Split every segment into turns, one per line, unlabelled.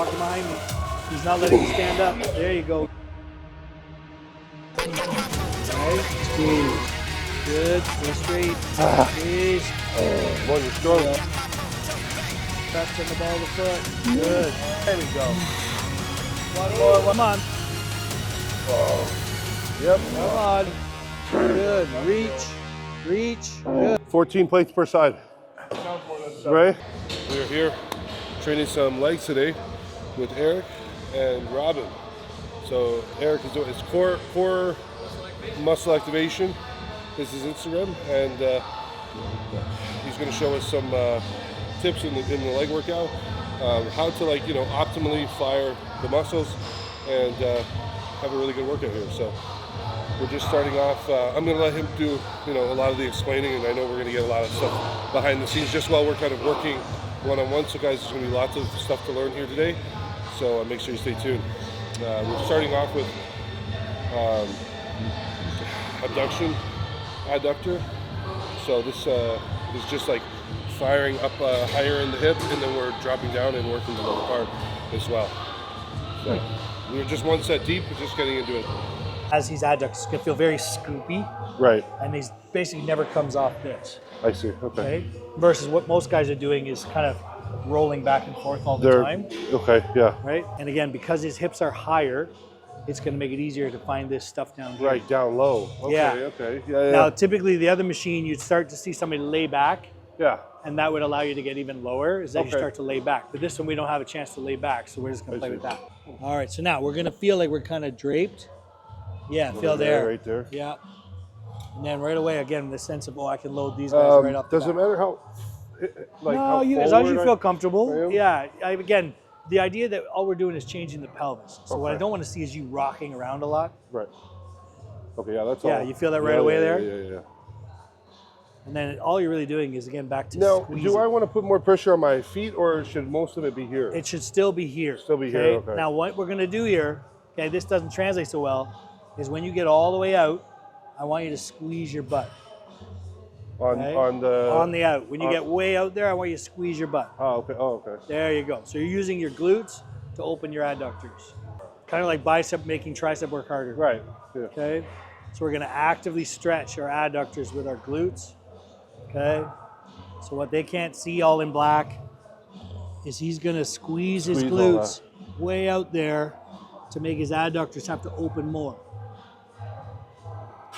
walking behind me. He's not letting me stand up. There you go. Right, squeeze. Good, go straight. Squeeze.
Boy, you're strong.
Press on the ball of the foot. Good.
There we go.
One more, come on.
Yep.
Come on. Good. Reach. Good.
14 plates per side. Right? We're here training some legs today with Eric and Robin. So Eric is doing his core muscle activation. This is Instagram, and he's going to show us some tips in the leg workout, how to optimally fire the muscles and have a really good workout here. So we're just starting off. I'm going to let him do a lot of the explaining, and I know we're going to get a lot of stuff behind the scenes just while we're kind of working one-on-one. So guys, there's going to be lots of stuff to learn here today. So make sure you stay tuned. We're starting off with abduction, adductor. So this is just like firing up higher in the hip, and then we're dropping down and working the lower part as well. So we're just one set deep, we're just getting into it.
As he's adducts, it's gonna feel very scoopy.
Right.
And he's basically never comes off this.
I see, okay.
Versus what most guys are doing is kind of rolling back and forth all the time.
Okay, yeah.
Right? And again, because his hips are higher, it's going to make it easier to find this stuff down here.
Right, down low. Okay,
yeah.
Okay. Yeah.
Now, typically the other machine, you'd start to see somebody lay back.
Yeah.
And that would allow you to get even lower, is that you start to lay back. But this one, we don't have a chance to lay back, so we're just going to play with that. All right, so now we're going to feel like we're kind of draped. Yeah, feel there.
Right there.
Yeah. And then right away, again, the sense of, I can load these guys right up.
Does it matter how,
no, as long as you feel comfortable. Yeah, again, the idea that all we're doing is changing the pelvis. So what I don't want to see is you rocking around a lot.
Right. Okay, yeah, that's all.
Yeah, you feel that right away there?
Yeah.
And then all you're really doing is, again, back to
now,
squeezing.
do I want to put more pressure on my feet, or should most of it be here?
It should still be here.
Still be here, okay.
Now, what we're going to do here, this doesn't translate so well, is when you get all the way out, I want you to squeeze your butt.
On
the out. When you get way out there, I want you to squeeze your butt.
Oh, okay.
There you go. So you're using your glutes to open your adductors. Kind of like bicep making tricep work harder.
Right. Yeah.
Okay. So we're going to actively stretch our adductors with our glutes. Okay. So what they can't see all in black is he's going to squeeze his glutes way out there to make his adductors have to open more.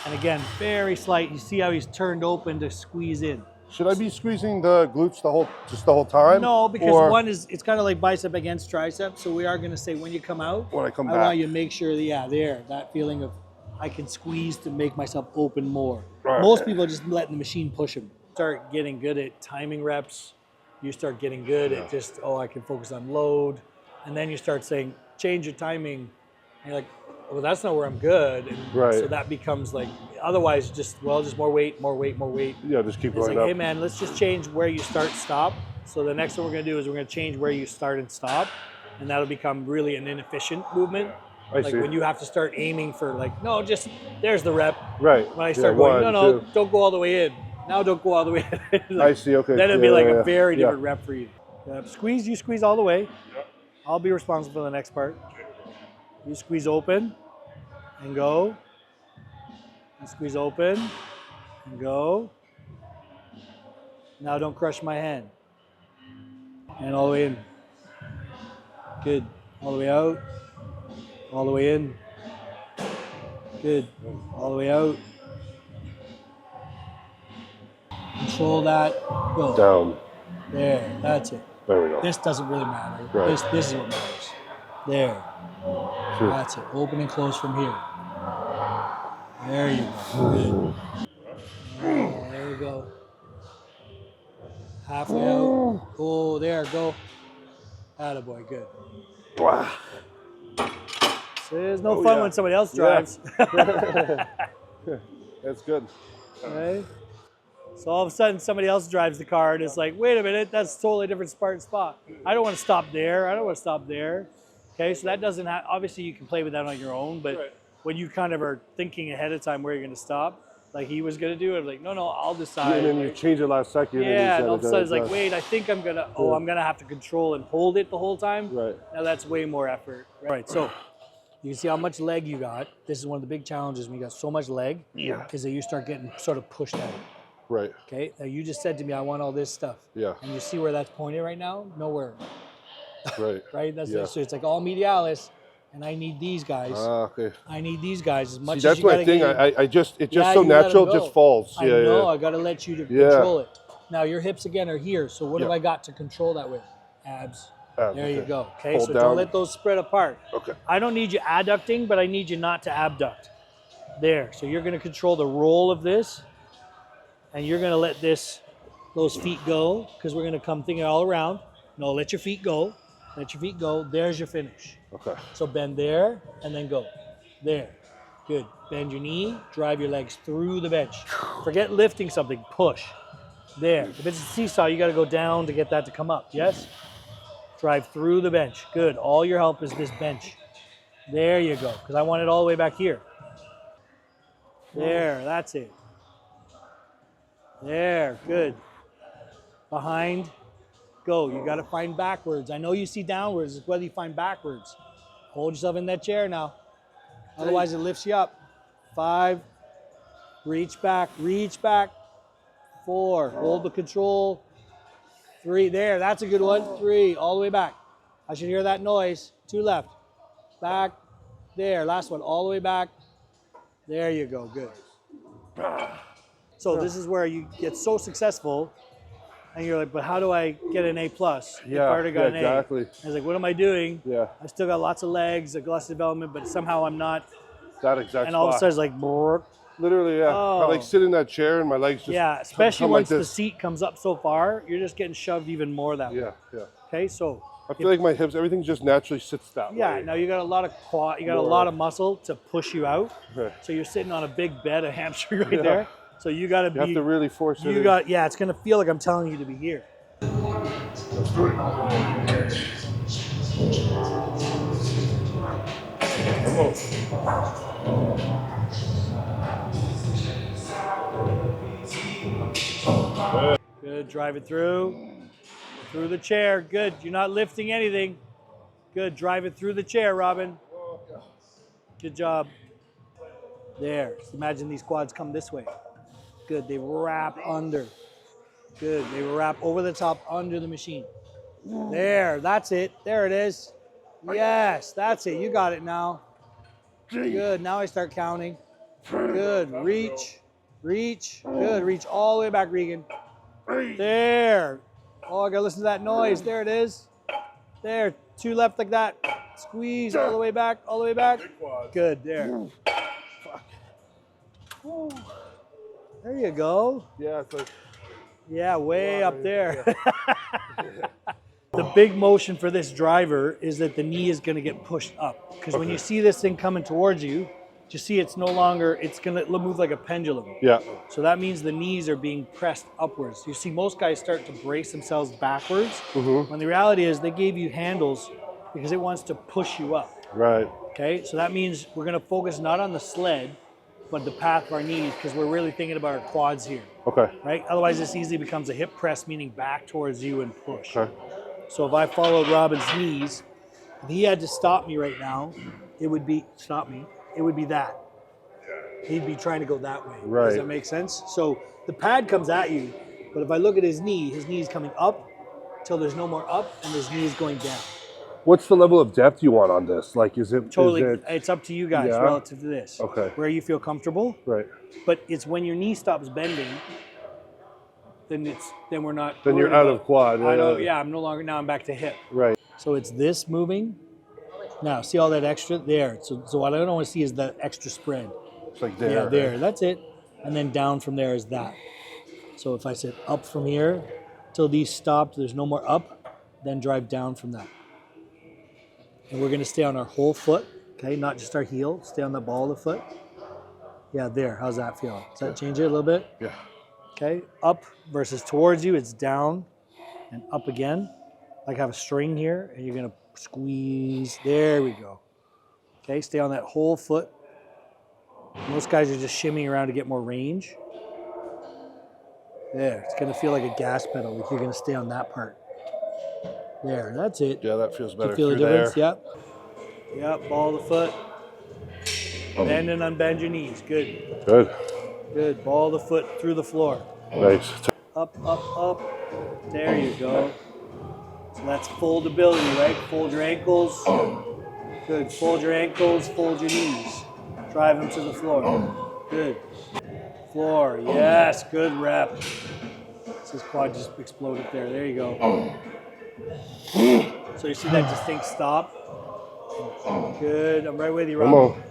And again, very slight. You see how he's turned open to squeeze in.
Should I be squeezing the glutes the whole time?
No, because it's kind of like bicep against tricep. So we are going to say when you come out,
when I
want you to make sure that, that feeling of I can squeeze to make myself open more. Right. Most people are just letting the machine push them. Start getting good at timing reps. You start getting good at just, I can focus on load. And then you start saying, change your timing. And you're like, well, that's not where I'm good. And so that becomes like, otherwise just more weight.
Yeah, just keep going
up. Hey man, let's just change where you start, stop. So the next thing we're gonna do is we're gonna change where you start and stop. And that'll become really an inefficient movement.
I see.
When you have to start aiming for there's the rep.
Right.
When I start going, don't go all the way in. Now don't go all the way in.
I see, okay.
Then it'll be like a very different rep for you. You squeeze all the way. Yep. I'll be responsible for the next part. You squeeze open and go. You squeeze open and go. Now don't crush my hand. And all the way in. Good. All the way out. All the way in. Good. All the way out. Control that. Go.
Down.
There. That's it.
There we go.
This doesn't really matter.
Right.
This is what matters. There. Sure. That's it. Open and close from here. There you go. Good. There you go. Halfway out. Oh, there. Go. Attaboy. Good.
Wow.
So there's no fun when somebody else drives.
That's good.
Okay. So all of a sudden somebody else drives the car and it's like, wait a minute, that's a totally different spot. I don't want to stop there. I don't want to stop there. Okay, so that doesn't have, obviously you can play with that on your own, but when you kind of are thinking ahead of time where you're going to stop, like he was gonna do it. I'm like, no, I'll decide.
And then you change it last second.
Yeah, and all of a sudden it's like,
adjust.
wait, I think I'm gonna. Oh, I'm gonna have to control and hold it the whole time.
Right.
Now that's way more effort. Right. So you can see how much leg you got. This is one of the big challenges when you got so much leg.
Yeah.
Is that you start getting sort of pushed out.
Right.
Okay. Now you just said to me, I want all this stuff.
Yeah.
And you see where that's pointed right now? Nowhere.
Right.
Right. That's it. So it's like all medialis, and I need these guys.
Okay.
I need these guys as much
See,
as
that's
you gotta
my thing.
get.
It just
Yeah,
so
you let 'em
natural,
go.
just falls.
I know. I gotta let you to control it. Now your hips again are here. So what have I got to control that with? Abs. There you go. Okay,
Hold
so
down.
don't let those spread apart.
Okay.
I don't need you adducting, but I need you not to abduct. There. So you're going to control the roll of this, and you're going to let those feet go, because we're going to come thinking all around. No, let your feet go. Let your feet go. There's your finish.
Okay.
So bend there, and then go. There. Good. Bend your knee. Drive your legs through the bench. Forget lifting something. Push. There. If it's a seesaw, you got to go down to get that to come up. Yes? Drive through the bench. Good. All your help is this bench. There you go. Because I want it all the way back here. There. That's it. There. Good. Behind. Go. You got to find backwards. I know you see downwards. It's whether you find backwards. Hold yourself in that chair now. Otherwise, it lifts you up. 5. Reach back. Reach back. 4. Hold the control. 3. There. That's a good one. 3. All the way back. I should hear that noise. 2 left. Back. There. Last one. All the way back. There you go. Good. So this is where you get so successful, and you're like, but how do I get an A+?
Yeah,
I already got an
exactly.
A. I was like, what am I doing?
Yeah.
I still got lots of legs, lots of development, but somehow I'm not.
That exact
And all of a
spot.
sudden it's like, brrr.
Literally, yeah. I
Oh.
like sit in that chair and my legs just
Yeah, especially
come
once
like
the
this.
seat comes up so far, you're just getting shoved even more that way.
Yeah, yeah.
Okay, so
I feel like my hips, everything just naturally sits that way.
yeah, now you got a lot of quad, you got a
More.
lot of muscle to push you out.
Right.
So you're sitting on a big bed of hamstring right there. So you got to be.
You have to really force it.
You
in.
got, yeah, it's gonna feel like I'm telling you to be here. Good, drive it through the chair. Good, you're not lifting anything. Good, drive it through the chair, Robin. Good job. There, just imagine these quads come this way. Good, they wrap under. Good, they wrap over the top under the machine. There, that's it. There it is. Yes, that's it. You got it now. Good, now I start counting. Good, reach, reach. Good, reach all the way back, Regan. There. Oh, I gotta listen to that noise. There it is. There, 2 left like that. Squeeze all the way back, all the way back. Good, there. Fuck. There you go.
Yeah, it's like,
Yeah, way up there. The big motion for this driver is that the knee is going to get pushed up. Because when you see this thing coming towards you, you see it's no longer, it's going to move like a pendulum.
yeah.
So that means the knees are being pressed upwards. You see most guys start to brace themselves backwards. When the reality is they gave you handles because it wants to push you up.
Right.
Okay, so that means we're going to focus not on the sled, but the path of our knees, because we're really thinking about our quads here.
Okay.
Right? Otherwise, this easily becomes a hip press, meaning back towards you and push.
Okay.
So if I followed Robin's knees, if he had to stop me right now, it would be, it would be that. He'd be trying to go that way.
Right.
Does that make sense? So the pad comes at you, but if I look at his knee's coming up till there's no more up, and his knee is going down.
What's the level of depth you want on this? Like, is it
Totally,
Is it,
it's up to you guys
Yeah?
relative to this.
Okay.
Where you feel comfortable.
right?
But it's when your knee stops bending, then we're not.
Then you're
worried
out
about-
of quad.
I know. Yeah, I'm no longer. Now I'm back to hip.
Right.
So it's this moving. Now see all that extra there. So what I don't want to see is the extra spread.
It's like there.
Yeah, there. That's it. And then down from there is that. So if I said up from here till these stopped, there's no more up, then drive down from that. And we're going to stay on our whole foot, okay? Not just our heel. Stay on the ball of the foot. Yeah, there. How's that feel? Does that change it a little bit?
Yeah.
Okay, up versus towards you, it's down and up again. Like have a string here, and you're gonna squeeze. There we go. Okay, stay on that whole foot. Most guys are just shimmying around to get more range. There, it's gonna feel like a gas pedal, like you're gonna stay on that part. There, that's it.
Yeah, that feels
Do
better.
you feel the
through
difference?
there.
Yep. Yep, ball the foot. Bend and unbend your knees. Good.
Good.
Good. Ball the foot through the floor.
Nice.
Up, up, up. There you go. So that's foldability, right? Fold your ankles. Good. Fold your ankles, fold your knees. Drive them to the floor. Good. Floor. Yes. Good rep. This quad just exploded there. There you go. So you see that distinct stop? Good. I'm right with you,
Come
Rob.
on.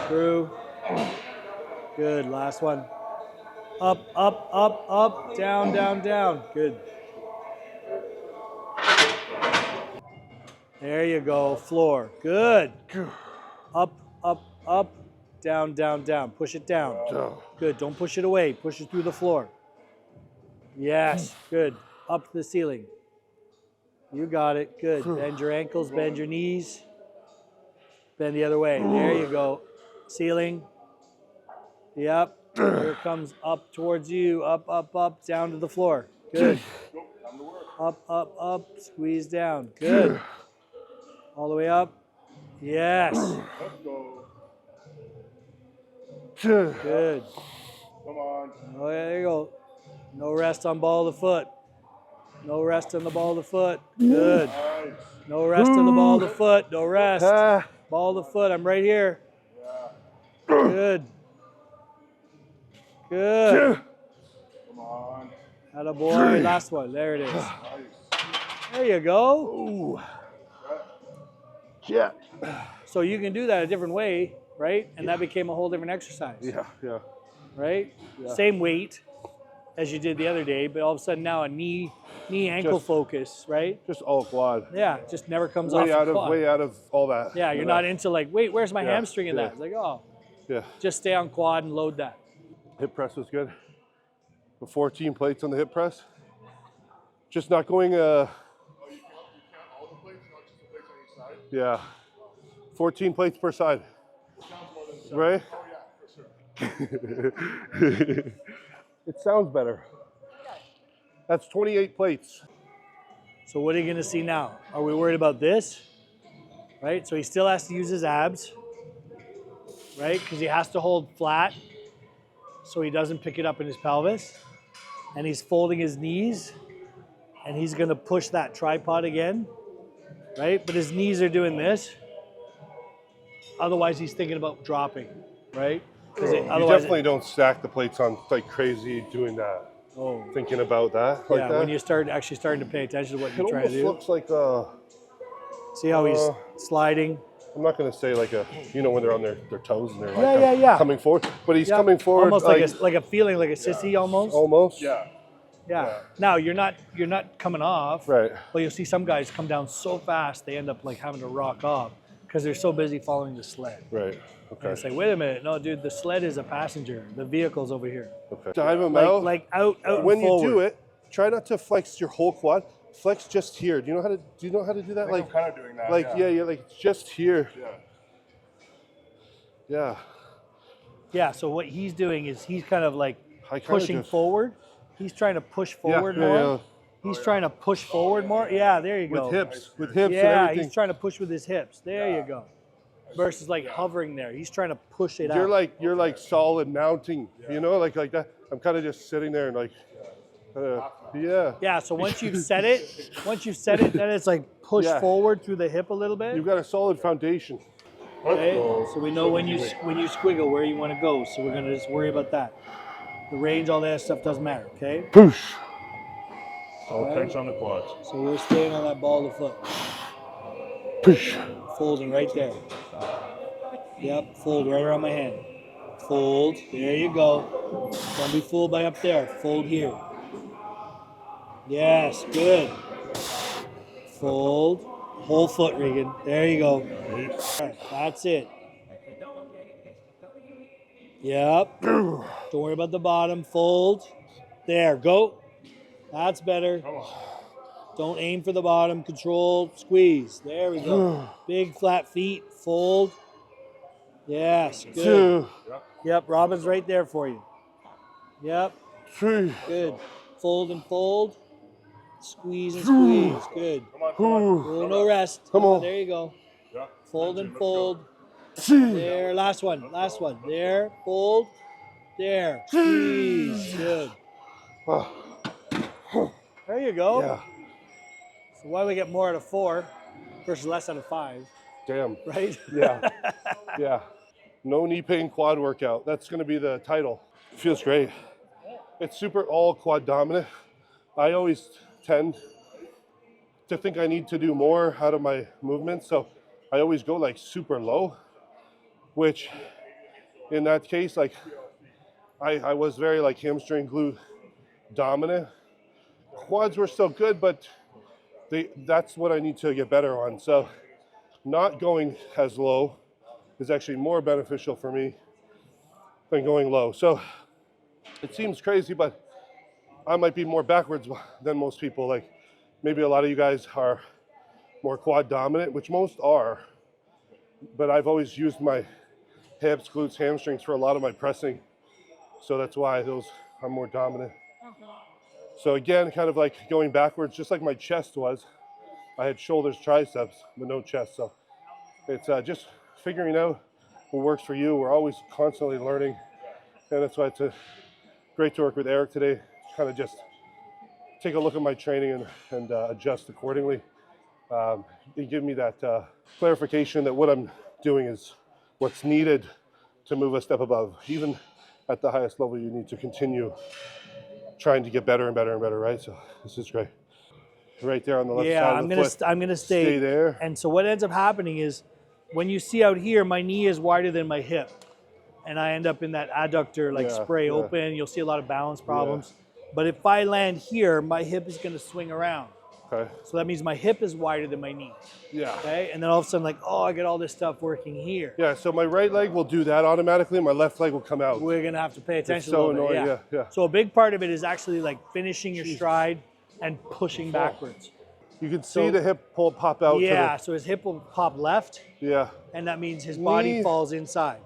Through. Good. Last one. Up, up, up, up. Down, down, down. Good. There you go. Floor. Good. Up, up, up. Down, down, down. Push it down. Good. Don't push it away. Push it through the floor. Yes. Good. Up to the ceiling. You got it. Good. Bend your ankles. Bend your knees. Bend the other way. There you go. Ceiling. Yep. Here it comes up towards you. Up, up, up. Down to the floor. Good. Up, up, up. Squeeze down. Good. All the way up. Yes. Good.
Come on.
Oh, yeah, there you go. No rest on ball of the foot. No rest on the ball of the foot. Good. No rest on the ball of the foot. No rest. Ball of the foot. I'm right here. Good. Good.
Come on.
Attaboy. Last one. There it is. There you go.
Yeah.
So you can do that a different way, right? And that became a whole different exercise.
Yeah. Yeah.
Right? Same weight as you did the other day, but all of a sudden now a knee ankle focus, right?
Just all quad.
Yeah, just never comes off the quad.
Way out of all that.
Yeah, you're not into like, wait, where's my hamstring in that? It's like, oh,
yeah.
Just stay on quad and load that.
Hip press was good. The 14 plates on the hip press. Just not going. Oh, you count all the plates, not just the plates on each side. Yeah. 14 plates per side. It sounds more than 7. Right? Oh yeah, for sure. It sounds better. That's 28 plates.
So what are you gonna see now? Are we worried about this? Right, so he still has to use his abs, right? Because he has to hold flat so he doesn't pick it up in his pelvis. And he's folding his knees and he's gonna push that tripod again, right? But his knees are doing this. Otherwise he's thinking about dropping, right?
You definitely don't stack the plates on like crazy doing that.
Oh.
Thinking about that. Like that.
When you start actually starting to pay attention to what you're trying to do.
It almost looks like
see how he's sliding?
I'm not going to say like when they're on their toes and they're like coming forward, but he's coming forward.
Almost like a feeling like a sissy almost.
Almost.
Yeah. Now you're not coming off.
Right.
Well, you'll see some guys come down so fast they end up like having to rock off because they're so busy following the sled.
Right. Okay.
And it's like, wait a minute, no, dude, the sled is a passenger. The vehicle's over here.
Okay. Dive them
out.
Like
out.
When
and forward.
you do it, try not to flex your whole quad. Flex just here. Do you know how to do that?
I'm kind of doing that.
Like like just here. Yeah.
Yeah. So what he's doing is he's kind of like pushing forward. He's trying to push forward more.
Yeah.
He's trying to push forward more. Yeah, there you go.
With hips.
Yeah,
and everything.
he's trying to push with his hips. There you go. Versus like hovering there. He's trying to push it
You're
out.
you're like solid mounting. Like that. I'm kind of just sitting there and like.
Yeah. So once you've set it, then it's like push forward through the hip a little bit.
You've got a solid foundation.
Okay. So we know when you squiggle where you want to go. So we're gonna just worry about that. The range, all that stuff doesn't matter. Okay.
Push.
All tension on the quads.
So we're staying on that ball of the foot.
Push.
Folding right there. Yep. Fold right around my hand. Fold. There you go. Don't be fooled by up there. Fold here. Yes, good. Fold. Whole foot, Regan. There you go. That's it. Yep. Don't worry about the bottom. Fold. There, go. That's better. Don't aim for the bottom. Control. Squeeze. There we go. Big flat feet. Fold. Yes, good.
2,
Yep, Robin's right there for you. Yep,
3,
good. Fold and fold. Squeeze and squeeze. Good.
Come on, come on.
Oh, no rest.
Come on.
There you go.
Yeah.
Fold and
Let's go.
fold.
see.
There, last one. Last one. There, fold. There, squeeze. Good. There you go.
Yeah.
So why we get more out of 4 versus less out of 5,
Damn.
right?
Yeah. Yeah. No knee pain quad workout. That's going to be the title. Feels great. It's super all quad dominant. I always tend to think I need to do more out of my movements, so I always go like super low, which in that case, like I was very like hamstring glute dominant. Quads were still good, but that's what I need to get better on. So not going as low is actually more beneficial for me than going low. So it seems crazy, but I might be more backwards than most people. Like maybe a lot of you guys are more quad dominant, which most are, but I've always used my hips, glutes, hamstrings for a lot of my pressing. So that's why those are more dominant. So again, kind of like going backwards, just like my chest was. I had shoulders, triceps, but no chest. So it's just figuring out what works for you. We're always constantly learning. And that's why it's great to work with Eric today. Kind of just take a look at my training and adjust accordingly. He gave me that clarification that what I'm doing is what's needed to move a step above. Even at the highest level, you need to continue trying to get better and better and better, right? So this is great. Right there on the left side of the foot.
I'm gonna stay
there.
And so what ends up happening is when you see out here, my knee is wider than my hip. And I end up in that adductor like spray open. You'll see a lot of balance problems. But if I land here, my hip is gonna swing around.
Okay.
So that means my hip is wider than my knee.
Yeah.
Okay. And then all of a sudden, like, oh, I got all this stuff working here.
Yeah. So my right leg will do that automatically. My left leg will come out.
We're gonna have to pay attention
It's so
a little bit.
annoying. Yeah.
So a big part of it is actually like finishing your stride and pushing backwards.
You can see the hip pop out.
Yeah. So his hip will pop left,
Yeah.
and that means his body falls inside.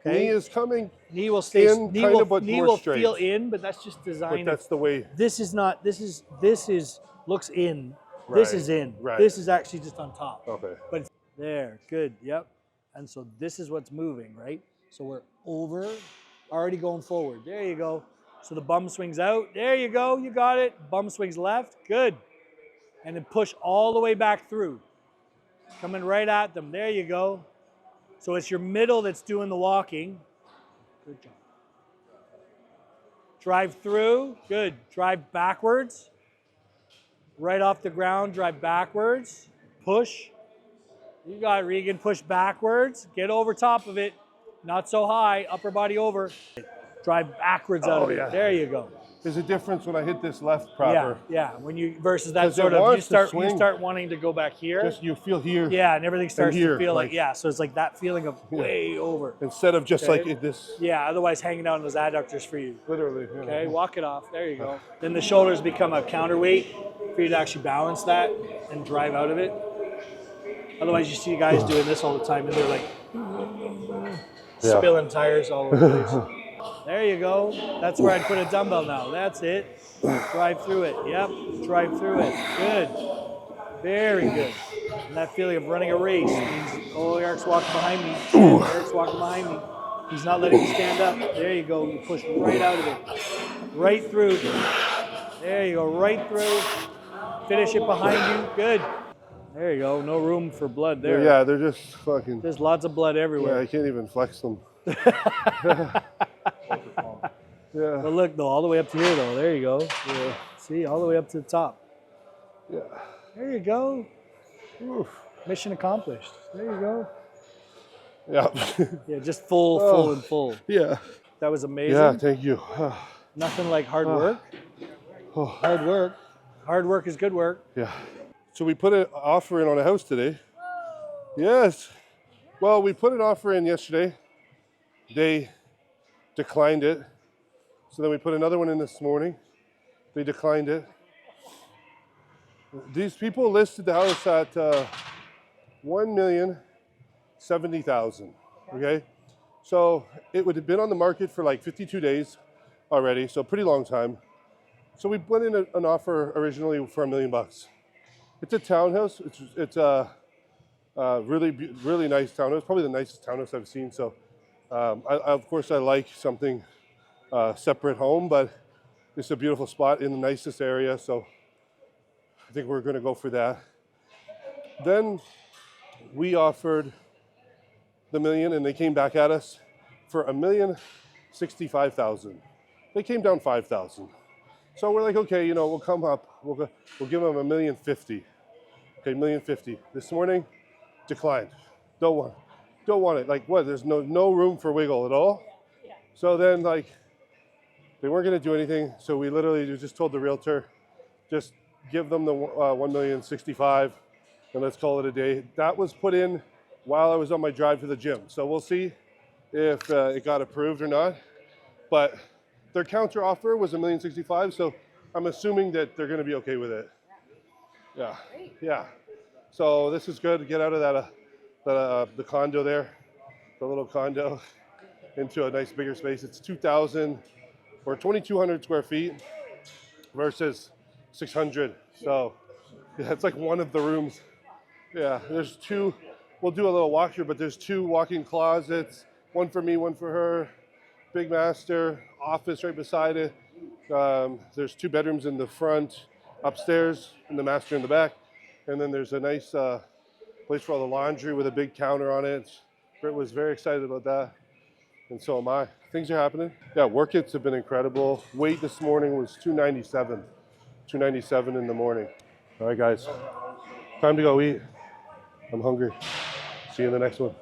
Okay.
Knee is coming.
Knee will stay.
in,
Knee
kind
will,
of, but
knee
more
will
straight.
feel in, but that's just designed.
But that's the way.
This is not. This is looks in. This
Right,
is in.
right.
This is actually just on top.
Okay.
But it's there, good, yep. And so this is what's moving, right? So we're over, already going forward. There you go. So the bum swings out. There you go, you got it. Bum swings left, good. And then push all the way back through. Coming right at them, there you go. So it's your middle that's doing the walking. Good job. Drive through, good. Drive backwards. Right off the ground, drive backwards. Push. You got it, Regan. Push backwards. Get over top of it. Not so high. Upper body over. Drive backwards out of it.
yeah.
There you go.
There's a difference when I hit this left proper.
Yeah. When you versus that
'Cause it
sort of
wants to
you
swing.
start wanting to go back here.
Just you feel here.
Yeah, and everything starts
here,
to feel like
like-
so it's like that feeling of way over.
Instead of just
Okay.
like this.
Yeah, otherwise hanging out in those adductors for you.
Literally. Yeah.
Okay, walk it off. There you go. Then the shoulders become a counterweight for you to actually balance that and drive out of it. Otherwise, you see guys doing this all the time, and they're like spilling tires all over the place. There you go. That's where I'd put a dumbbell now. That's it. Drive through it. Yep. Drive through it. Good. Very good. And that feeling of running a race means, oh, Eric's walking behind me. Eric's walking behind me. He's not letting me stand up. There you go. You push right out of it. Right through. There you go. Right through. Finish it behind you. Good. There you go. No room for blood there.
Yeah, they're just fucking.
There's lots of blood
Yeah,
everywhere.
I can't even flex them. Yeah.
But look, though, all the way up to here, though. There you go. Yeah. See, all the way up to the top.
Yeah.
There you go. Oof. Mission accomplished. There you go.
Yeah.
Yeah, just full and full.
Yeah.
That was amazing.
Yeah, thank you.
Nothing like hard work. Hard work. Hard work is good work.
Yeah. So we put an offer in on a house today. Yes. Well, we put an offer in yesterday. They declined it. So then we put another one in this morning. They declined it. These people listed the house at $1,070,000, okay? So it would have been on the market for like 52 days already, so a pretty long time. So we put in an offer originally for $1 million. It's a townhouse. It's a really nice townhouse, probably the nicest townhouse I've seen. So of course I like something separate home, but it's a beautiful spot in the nicest area. So I think we're going to go for that. Then we offered the $1 million, and they came back at us for $1,065,000. They came down 5,000. So we're like, okay, you know, we'll come up. We'll give them $1,050,000. Okay, $1,050,000. This morning, declined. Don't want it. Like what? There's no room for wiggle at all. Yeah. So then, like, they weren't going to do anything. So we literally just told the realtor, just give them the $1,065,000, and let's call it a day. That was put in while I was on my drive to the gym. So we'll see if it got approved or not. But their counter offer was $1,065,000, so I'm assuming that they're going to be okay with it. Yeah, yeah. So this is good to get out of that the condo there, the little condo, into a nice bigger space. It's 2,000 or 2,200 square feet versus 600. So yeah, it's like one of the rooms. Yeah, there's two. We'll do a little walkthrough, but there's two walk-in closets, one for me, one for her. Big master, office right beside it. There's 2 bedrooms in the front, upstairs, and the master in the back. And then there's a nice place for all the laundry with a big counter on it. Britt was very excited about that, and so am I. Things are happening. Yeah, work hits have been incredible. Weight this morning was 297 in the morning. All right, guys, time to go eat. I'm hungry. See you in the next one.